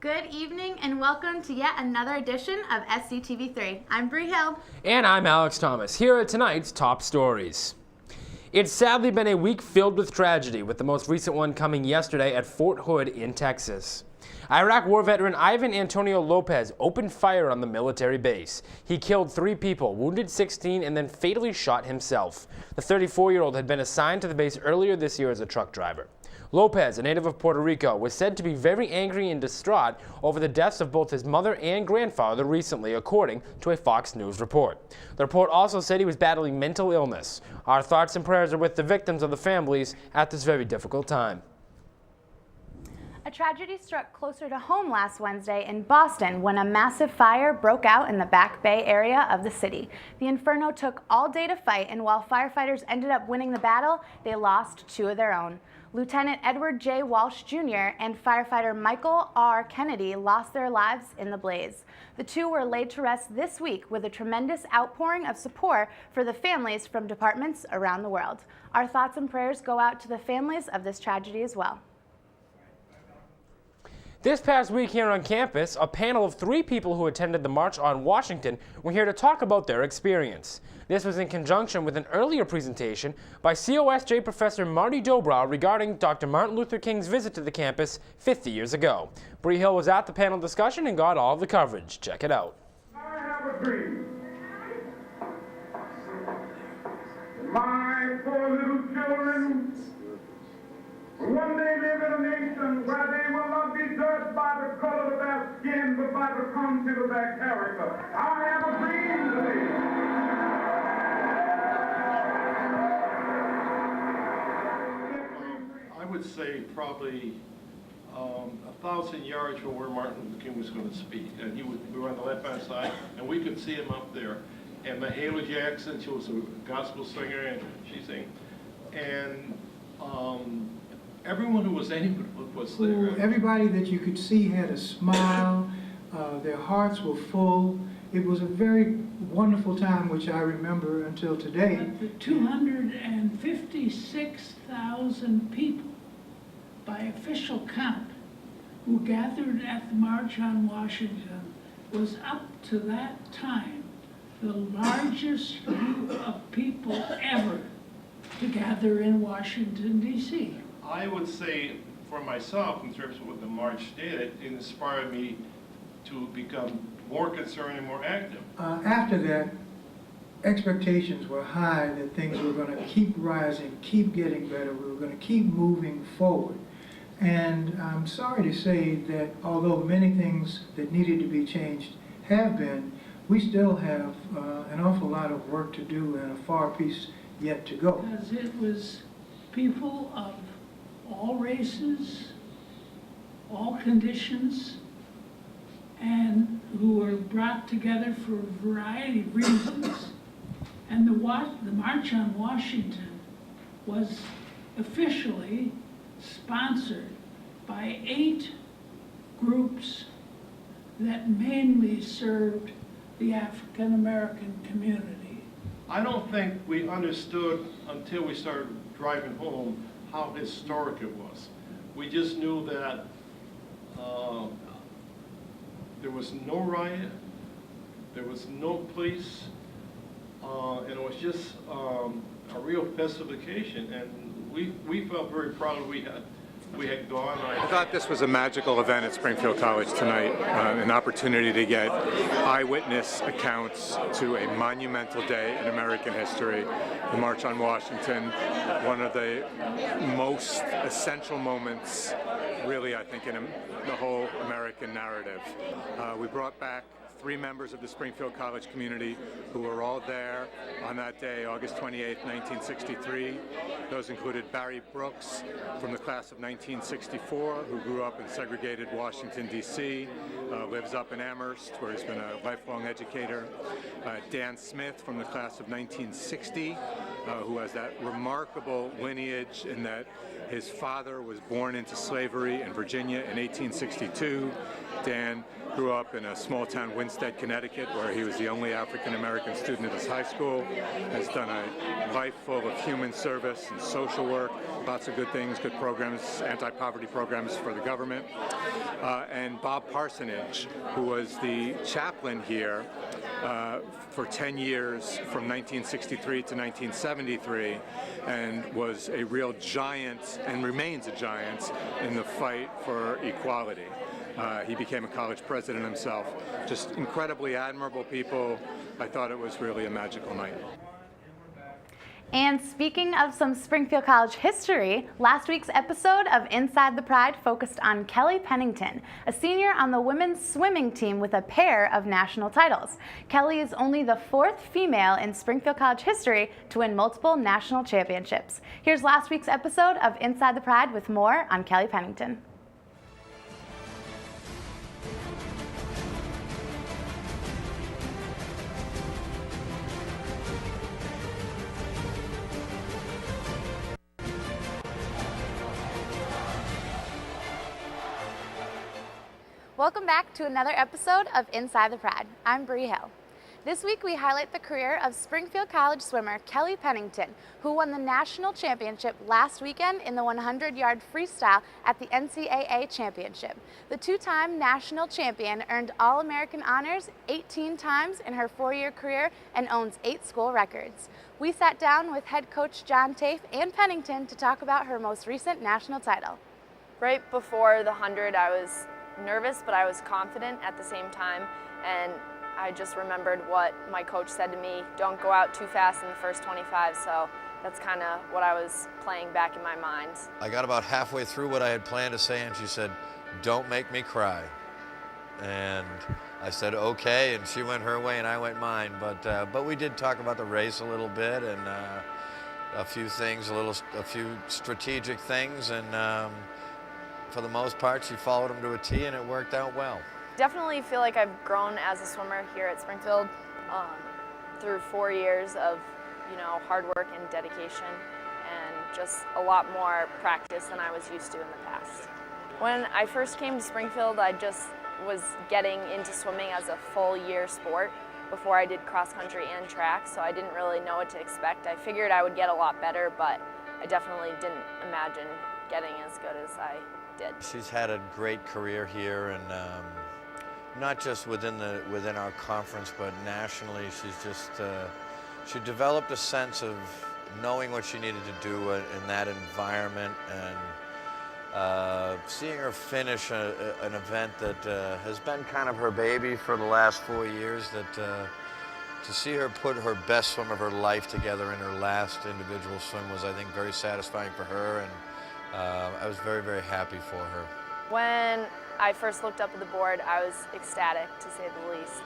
Good evening and welcome to yet another edition of SCTV3. I'm Bri Hill. And I'm Alex Thomas. Here are tonight's top stories. It's sadly been a week filled with tragedy, with the most recent one coming yesterday at Fort Hood in Texas. Iraq war veteran Ivan Antonio Lopez opened fire on the military base. He killed 3 people, wounded 16, and then fatally shot himself. The 34-year-old had been assigned to the base earlier this year as a truck driver. Lopez, a native of Puerto Rico, was said to be very angry and distraught over the deaths of both his mother and grandfather recently, according to a Fox News report. The report also said he was battling mental illness. Our thoughts and prayers are with the victims of the families at this very difficult time. A tragedy struck closer to home last Wednesday in Boston when a massive fire broke out in the Back Bay area of the city. The inferno took all day to fight, and while firefighters ended up winning the battle, they lost 2 of their own. Lieutenant Edward J. Walsh Jr. and firefighter Michael R. Kennedy lost their lives in the blaze. The 2 were laid to rest this week with a tremendous outpouring of support for the families from departments around the world. Our thoughts and prayers go out to the families of this tragedy as well. This past week here on campus, a panel of 3 people who attended the March on Washington were here to talk about their experience. This was in conjunction with an earlier presentation by COSJ Professor Marty Dobrow regarding Dr. Martin Luther King's visit to the campus 50 years ago. Bri Hill was at the panel discussion and got all of the coverage. Check it out. I have a dream. My 4 little children one day live in a nation where they will not be judged by the color of their skin, but by the content of their character. I have a dream today. I would say probably 1,000 yards from where Martin Luther King was going to speak. And we were on the left-hand side, and we could see him up there. And Mahalia Jackson, she was a gospel singer, and she sang. And everyone who was anybody was there. Everybody that you could see had a smile. Their hearts were full. It was a very wonderful time, which I remember until today. But the 256,000 people, by official count, who gathered at the March on Washington was up to that time the largest group of people ever to gather in Washington, D.C. I would say, for myself, in terms of what the march did, it inspired me to become more concerned and more active. After that, expectations were high that things were going to keep rising, keep getting better. We were going to keep moving forward. And I'm sorry to say that although many things that needed to be changed have been, we still have an awful lot of work to do and a far piece yet to go. Because it was people of all races, all conditions, and who were brought together for a variety of reasons. And the March on Washington was officially sponsored by 8 groups that mainly served the African American community. I don't think we understood until we started driving home how historic it was. We just knew that there was no riot, there was no police, and it was just a real festive occasion, and we felt very proud that we had gone. I thought this was a magical event at Springfield College tonight, an opportunity to get eyewitness accounts to a monumental day in American history, the March on Washington, one of the most essential moments, really, I think, in the whole American narrative. We brought back 3 members of the Springfield College community who were all there on that day, August 28, 1963. Those included Barry Brooks from the class of 1964, who grew up in segregated Washington, D.C., lives up in Amherst, where he's been a lifelong educator. Dan Smith from the class of 1960, who has that remarkable lineage in that his father was born into slavery in Virginia in 1862. Dan grew up in a small town, Winstead, Connecticut, where he was the only African-American student at his high school, has done a life full of human service and social work, lots of good things, good programs, anti-poverty programs for the government. And Bob Parsonage, who was the chaplain here for 10 years from 1963 to 1973, and was a real giant and remains a giant in the fight for equality. He became a college president himself. Just incredibly admirable people. I thought it was really a magical night. And speaking of some Springfield College history, last week's episode of Inside the Pride focused on Kelly Pennington, a senior on the women's swimming team with a pair of national titles. Kelly is only the 4th female in Springfield College history to win multiple national championships. Here's last week's episode of Inside the Pride with more on Kelly Pennington. Welcome back to another episode of Inside the Pride. I'm Bri Hill. This week we highlight the career of Springfield College swimmer Kelly Pennington, who won the national championship last weekend in the 100-yard freestyle at the NCAA championship. The two-time national champion earned All-American honors 18 times in her 4-year career and owns 8 school records. We sat down with head coach John Tafe and Pennington to talk about her most recent national title. Right before the 100, I was nervous, but I was confident at the same time, and I just remembered what my coach said to me, don't go out too fast in the first 25, so that's kind of what I was playing back in my mind. I got about halfway through what I had planned to say, and she said, don't make me cry. And I said, okay, and she went her way and I went mine, but we did talk about the race a little bit, and a few things, a few strategic things, and for the most part, she followed them to a T, and it worked out well. Definitely feel like I've grown as a swimmer here at Springfield through 4 years of, hard work and dedication, and just a lot more practice than I was used to in the past. When I first came to Springfield, I just was getting into swimming as a full year sport before I did cross country and track, so I didn't really know what to expect. I figured I would get a lot better, but I definitely didn't imagine getting as good as I did. She's had a great career here, and not just within our conference, but nationally. She's just she developed a sense of knowing what she needed to do in that environment, and seeing her finish an event that has been kind of her baby for the last 4 years. That to see her put her best swim of her life together in her last individual swim was, I think, very satisfying for her, and I was very, very happy for her. When I first looked up at the board, I was ecstatic, to say the least.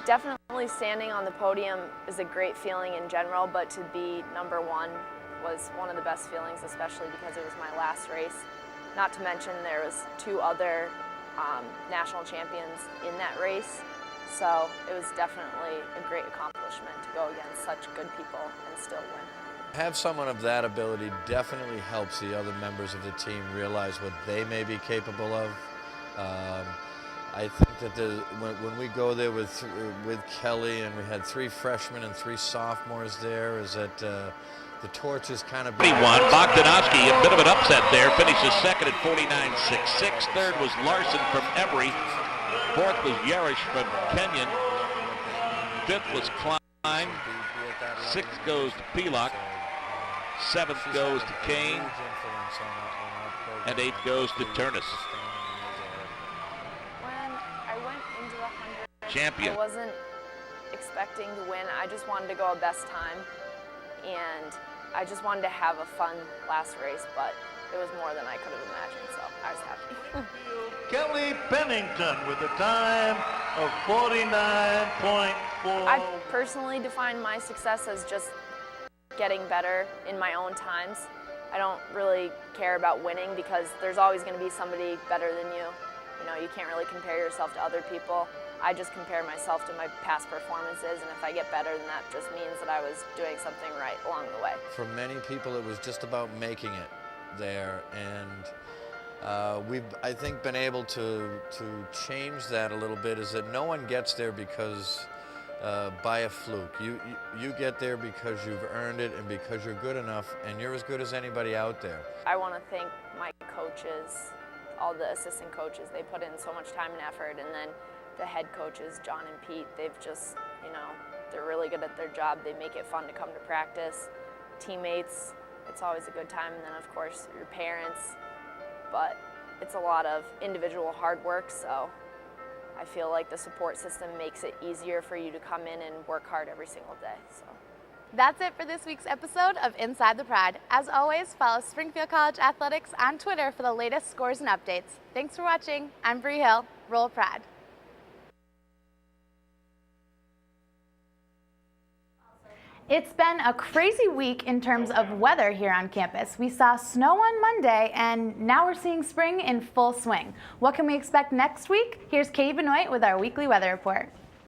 Definitely standing on the podium is a great feeling in general, but to be number 1 was one of the best feelings, especially because it was my last race. Not to mention there was 2 other national champions in that race, so it was definitely a great accomplishment to go against such good people and still win. Have someone of that ability definitely helps the other members of the team realize what they may be capable of. I think that when we go there with Kelly, and we had 3 freshmen and 3 sophomores there, is that the torch is kind of... Bogdanovsky, a bit of an upset there, finishes second at 49.66. Third was Larson from Embry. Fourth was Yarish from Kenyon. Fifth was Klein. Sixth goes to Pelock. 7th goes to Kane, and 8th goes to Turnus. When I went into the 100, Champion. I wasn't expecting to win. I just wanted to go a best time, and I just wanted to have a fun last race, but it was more than I could have imagined, so I was happy. Kelly Pennington with a time of 49.4. I personally define my success as just getting better in my own times. I don't really care about winning because there's always going to be somebody better than you. You can't really compare yourself to other people. I just compare myself to my past performances, and if I get better, then that just means that I was doing something right along the way. For many people, it was just about making it there, and we've, I think, been able to change that a little bit, is that no one gets there because by a fluke. You get there because you've earned it and because you're good enough, and you're as good as anybody out there. I want to thank my coaches, all the assistant coaches. They put in so much time and effort, and then the head coaches, John and Pete, they've just, you know, they're really good at their job. They make it fun to come to practice. Teammates, it's always a good time, and then of course your parents, but it's a lot of individual hard work, so I feel like the support system makes it easier for you to come in and work hard every single day. So. That's it for this week's episode of Inside the Pride. As always, follow Springfield College Athletics on Twitter for the latest scores and updates. Thanks for watching. I'm Bri Hill. Roll Pride. It's been a crazy week in terms of weather here on campus. We saw snow on Monday, and now we're seeing spring in full swing. What can we expect next week? Here's Katie Benoit with our weekly weather report.